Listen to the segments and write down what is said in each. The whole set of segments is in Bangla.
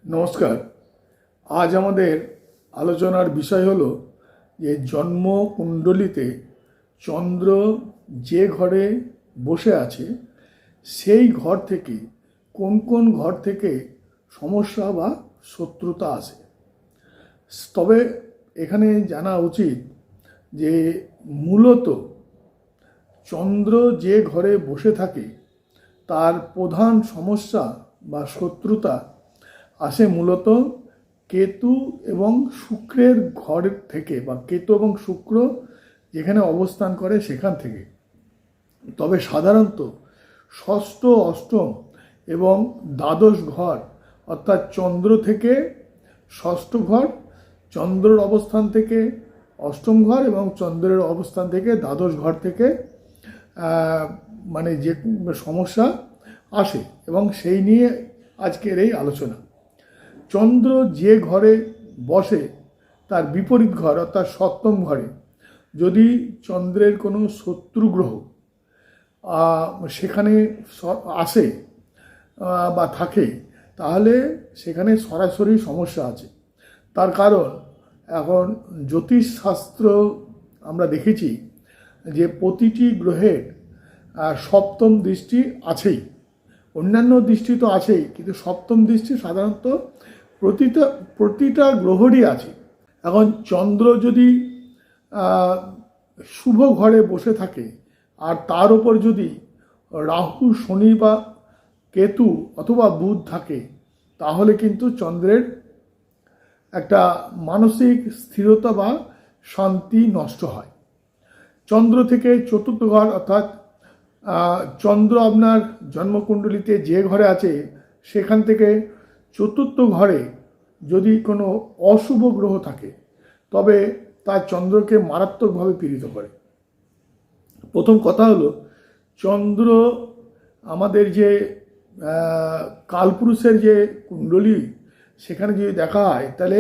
নমস্কার। আজ আমাদের আলোচনার বিষয় হলো যে জন্মকুণ্ডলিতে চন্দ্র যে ঘরে বসে আছে সেই ঘর থেকে কোন কোন ঘর থেকে সমস্যা বা শত্রুতা আসে। তবে এখানে জানা উচিত যে মূলত চন্দ্র যে ঘরে বসে থাকে তার প্রধান সমস্যা বা শত্রুতা আসে মূলত কেতু এবং শুক্রের ঘর থেকে, বা কেতু এবং শুক্র যেখানে অবস্থান করে সেখান থেকে। তবে সাধারণত ষষ্ঠ, অষ্টম এবং দ্বাদশ ঘর, অর্থাৎ চন্দ্র থেকে ষষ্ঠ ঘর, চন্দ্রের অবস্থান থেকে অষ্টম ঘর এবং চন্দ্রের অবস্থান থেকে দ্বাদশ ঘর থেকে যে সমস্যা আসে, এবং সেই নিয়ে আজকের এই আলোচনা। চন্দ্র যে ঘরে বসে তার বিপরীত ঘর অর্থাৎ সপ্তম ঘরে যদি চন্দ্রের কোনো শত্রু গ্রহ সেখানে আসে বা থাকে, তাহলে সেখানে সরাসরি সমস্যা আছে। তার কারণ এখন জ্যোতিষশাস্ত্র আমরা দেখেছি যে প্রতিটি গ্রহের সপ্তম দৃষ্টি আছেই, অন্যান্য দৃষ্টি তো আছেই, কিন্তু সপ্তম দৃষ্টি সাধারণত প্রতিটা গ্রহেরই আছে। এখন চন্দ্র যদি শুভ ঘরে বসে থাকে আর তার উপর যদি রাহু, শনি বা কেতু অথবা বুধ থাকে, তাহলে কিন্তু চন্দ্রের একটা মানসিক স্থিরতা বা শান্তি নষ্ট হয়। চন্দ্র থেকে চতুর্থ ঘর, অর্থাৎ চন্দ্র আপনার জন্মকুণ্ডলিতে যে ঘরে আছে সেখান থেকে চতুর্থ ঘরে যদি কোনো অশুভ গ্রহ থাকে, তবে তা চন্দ্রকে মারাত্মকভাবে পীড়িত করে। প্রথম কথা হলো, চন্দ্র আমাদের যে কালপুরুষের যে কুণ্ডলী সেখানে যদি দেখা হয়, তাহলে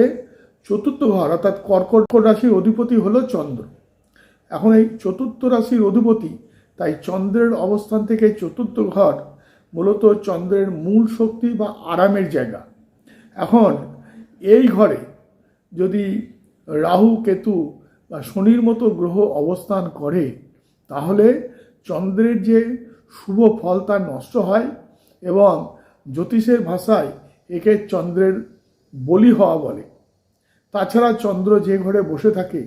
চতুর্থ ঘর অর্থাৎ কর্কট রাশির অধিপতি হলো চন্দ্র। এখন এই চতুর্থ রাশির অধিপতি, তাই চন্দ্রের অবস্থান থেকে চতুর্থ ঘর মূলত চন্দ্রের মূল শক্তি বা আরামের জায়গা। এখন এই ঘরে যদি রাহু, কেতু বা শনির মতো গ্রহ অবস্থান করে, তাহলে চন্দ্রের যে শুভ ফল তা নষ্ট হয়, এবং জ্যোতিষের ভাষায় একে চন্দ্রের বলি হওয়া বলে। তাছাড়া চন্দ্র যে ঘরে বসে থাকে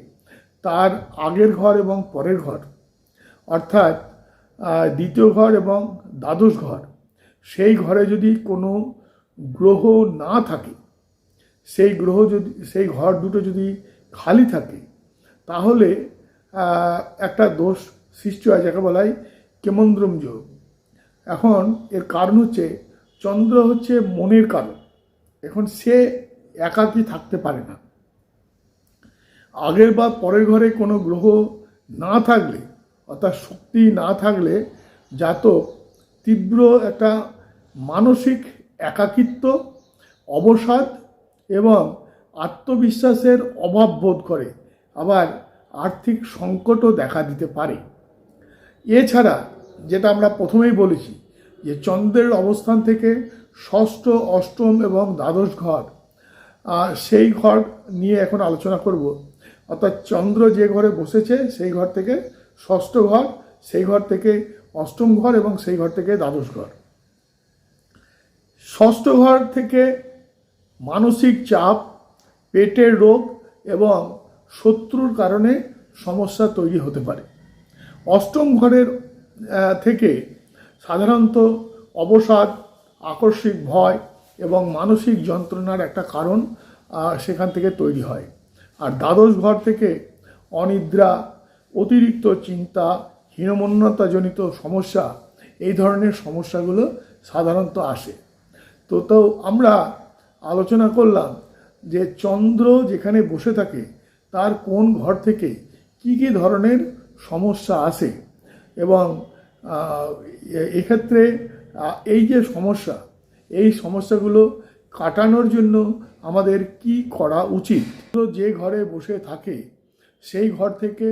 তার আগের ঘর এবং পরের ঘর, অর্থাৎ দ্বিতীয় ঘর এবং দ্বাদশ ঘর, সেই ঘরে যদি কোনো গ্রহ না থাকে, সেই ঘর দুটো যদি খালি থাকে, তাহলে একটা দোষ সৃষ্টি হয়, যাকে বলা হয় কেমন্দ্রম যোগ। এখন এর কারণ হচ্ছে চন্দ্র হচ্ছে মনের কারণ। এখন সে একাকী থাকতে পারে না। আগের বা পরের ঘরে কোনো গ্রহ না থাকলে, অর্থাৎ শক্তি না থাকলে, জাতক তীব্র একটা মানসিক একাকিত্ব, অবসাদ এবং আত্মবিশ্বাসের অভাব বোধ করে, আবার আর্থিক সংকটও দেখা দিতে পারে। এছাড়া যেটা আমরা প্রথমেই বলেছি যে চন্দ্রের অবস্থান থেকে ষষ্ঠ, অষ্টম এবং দ্বাদশ ঘর, সেই ঘর নিয়ে এখন আলোচনা করব। অর্থাৎ চন্দ্র যে ঘরে বসেছে সেই ঘর থেকে ষষ্ঠ ঘর, সেই ঘর থেকে অষ্টম ঘর এবং সেই ঘর থেকে দ্বাদশ ঘর। ষষ্ঠ ঘর থেকে মানসিক চাপ, পেটের রোগ এবং শত্রুর কারণে সমস্যা তৈরি হতে পারে। অষ্টম ঘরের থেকে সাধারণত অবসাদ, আকস্মিক ভয় এবং মানসিক যন্ত্রণার একটা কারণ সেখান থেকে তৈরি হয়। আর দ্বাদশ ঘর থেকে অনিদ্রা, অতিরিক্ত চিন্তা, হীনমন্যতাজনিত সমস্যা, এই ধরনের সমস্যাগুলো সাধারণত আসে। তো আমরা আলোচনা করলাম যে চন্দ্র যেখানে বসে থাকে তার কোন ঘর থেকে কি কি ধরনের সমস্যা আসে, এবং এক্ষেত্রে এই যে সমস্যা, এই সমস্যাগুলো কাটানোর জন্য আমাদের কি করা উচিত। তো যে ঘরে বসে থাকে সেই ঘর থেকে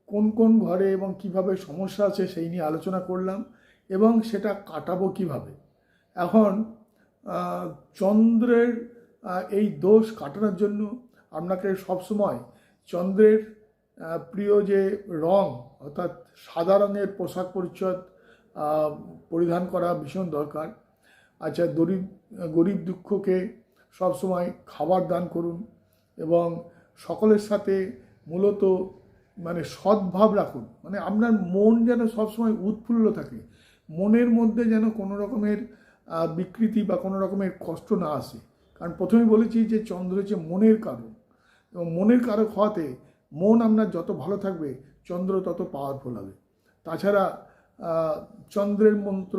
কোন কোন ঘরে এবং কিভাবে সমস্যা আছে সেই নিয়ে আলোচনা করলাম, এবং সেটা কাটাবো কিভাবে। এখন চন্দ্রের এই দোষ কাটানোর জন্য আপনাকে সবসময় চন্দ্রের প্রিয় যে রং অর্থাৎ সাদা রঙের পোশাক পরিচ্ছদ পরিধান করা ভীষণ দরকার। আচ্ছা, গরিব দুঃখকে সবসময় খাবার দান করুন এবং সকলের সাথে মূলত মানে সদ্ভাব রাখুন, মানে আপনার মন যেন সবসময় উৎফুল্ল থাকে, মনের মধ্যে যেন কোনো রকমের বিকৃতি বা কোনো রকমের কষ্ট না আসে। কারণ প্রথমে বলেছি যে চন্দ্র হচ্ছে মনের কারক, এবং মনের কারক হওয়াতে মন আপনার যত ভালো থাকবে চন্দ্র তত পাওয়ারফুল হবে। তাছাড়া চন্দ্রের মন্ত্র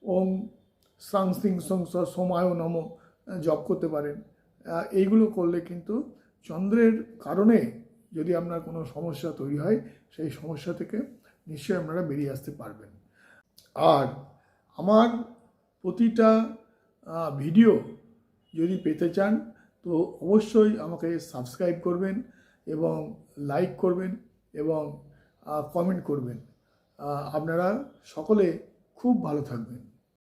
ওম সাং সিং সং সোমায় নম জপ করতে পারেন। এইগুলো করলে কিন্তু চন্দ্রের কারণে যদি আপনার কোনো সমস্যা তৈরি হয় সেই সমস্যা থেকে নিশ্চয়ই আপনারা বেরিয়ে আসতে পারবেন। আর আমার প্রতিটা ভিডিও যদি পেতে চান তো অবশ্যই আমাকে সাবস্ক্রাইব করবেন এবং লাইক করবেন এবং কমেন্ট করবেন। আপনারা সকলে খুব ভালো থাকবেন।